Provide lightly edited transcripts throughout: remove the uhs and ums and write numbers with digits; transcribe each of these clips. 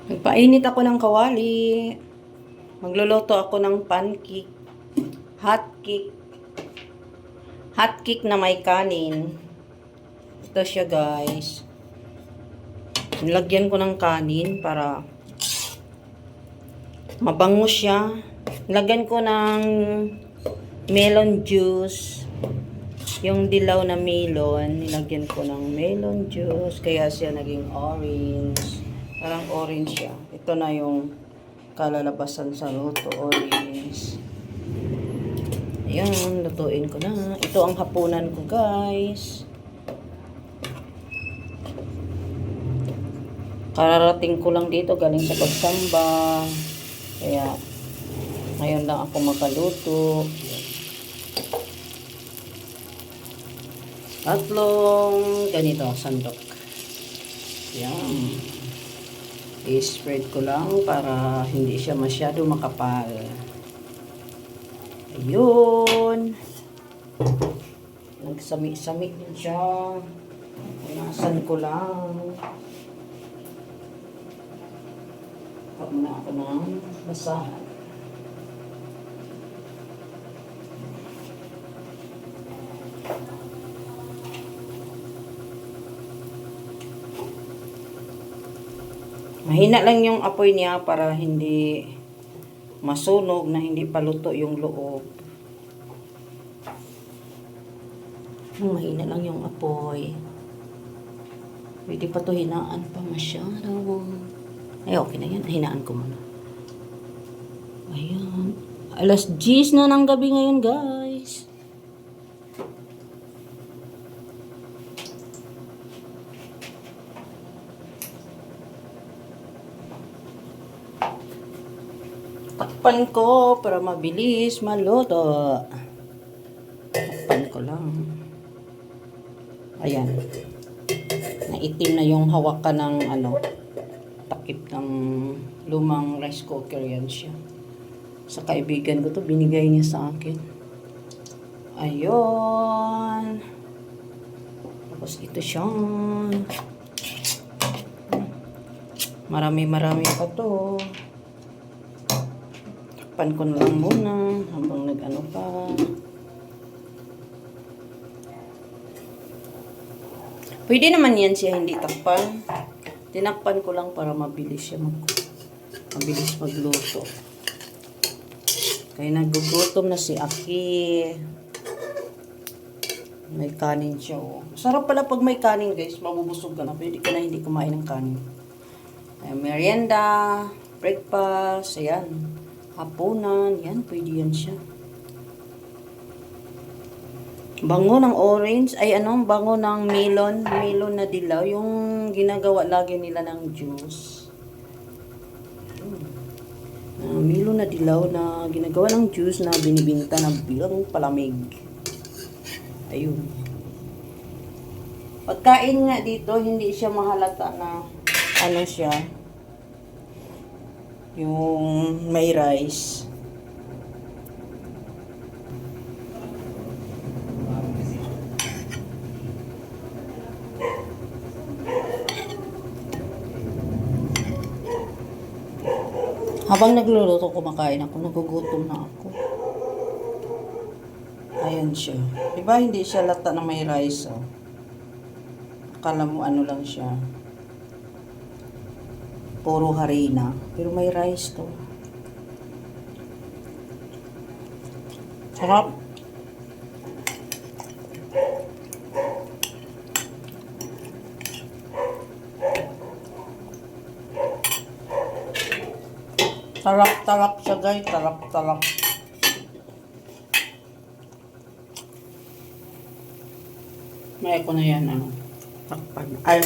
Nagpainit ako ng kawali. Magluluto ako ng pancake. Hot cake. Hot cake na may kanin. Ito siya, guys. Nilagyan ko ng kanin para mabango siya. Nilagyan ko ng melon juice. Yung dilaw na melon, nilagyan ko ng melon juice. Kaya siya naging orange. Parang orange siya. Ito na yung kalalabasan sa luto. Orange. Ayan, lutuin ko na. Ito ang hapunan ko, guys. Kararating ko lang dito galing sa pagsamba. Kaya, ngayon lang ako makaluto. Tatlong ganito, sandok. Yan. I-spread ko lang para hindi siya masyado makapal. Ayun. Nagsami-sami din siya. Punasan ko lang. Huwag na ako ng basahan. Mahina lang yung apoy niya para hindi masunog na hindi paluto yung loob. Mahina lang yung apoy. Pwede pa to hinaan pa masyado. Ay, okay na yan. Hinaan ko muna. Ayan. Alas 10 na ng gabi ngayon, guys. Takpan ko para mabilis maluto. Takpan ko lang. Ayan. Naitim na yung hawakan ng takip ng lumang rice cooker. Yan siya. Sa kaibigan ko to, binigay niya sa akin. Ayun. Tapos ito siya. Marami-marami pa to. Takpan ko na lang muna habang nag-ano pa. Pwede naman yan siya hindi takpan. Tinakpan ko lang para mabilis siya mabilis magluto. Kaya nagugutom na si Aki. May kanin siya, oh. Sarap pala pag may kanin, guys. Mabubusog ka na. Pwede ka na hindi kumain ng kanin. Ay, merienda, breakfast, ayan. Hapunan, yan, pwede yan siya. Bango ng orange, bango ng melon na dilaw, yung ginagawa lagi nila ng juice. Melon na dilaw na ginagawa ng juice na binibinta na bilang palamig. Ayun. Pagkain nga dito, hindi siya mahalata na siya. Yung may rice. Habang nagluluto, kumakain ako. Nagugutom na ako. Ayan siya. Diba hindi siya lata na may rice, oh. Akala mo lang siya. Puro harina. Pero may rice to. Sarap. Tarap-tarap siya, guys. Tarap-tarap. May ako na yan, takpan. Ay,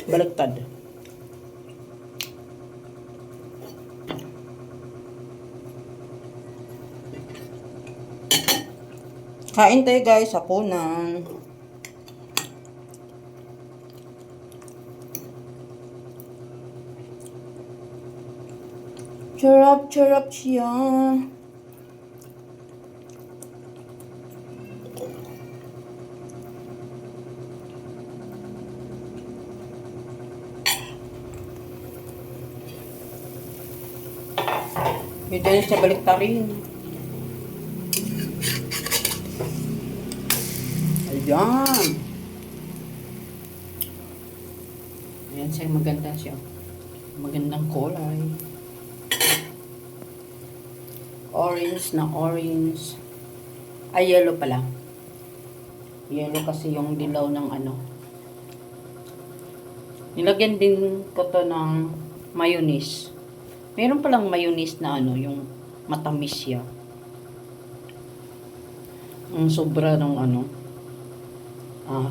baliktad. Kain tayo, guys. Hapunan. Charap-charap siya. Yung dyan sa baliktarin. Ayan. Ayan siya, maganda siya. Magandang kulay. Orange na orange. Ay, yellow pala. Yellow kasi yung dilaw ng ano. Nilagyan din ko to ng mayonnaise. Meron palang mayonnaise na ano, yung matamis siya. Ang sobra ng ano.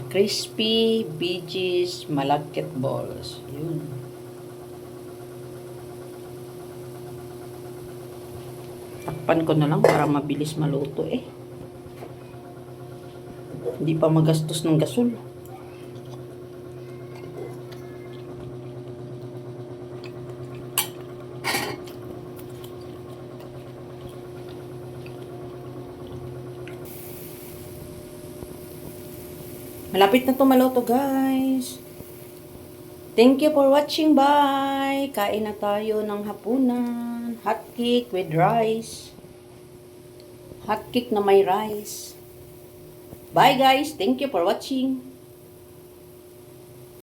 Crispy, BG's, malagkit balls. Yun. Takpan ko na lang para mabilis maluto eh. Hindi pa magastos ng gasol. Malapit na to maluto, guys. Thank you for watching. Bye! Kain na tayo ng hapunan. Hot cake with rice. Hot cake na may rice. Bye, guys. Thank you for watching.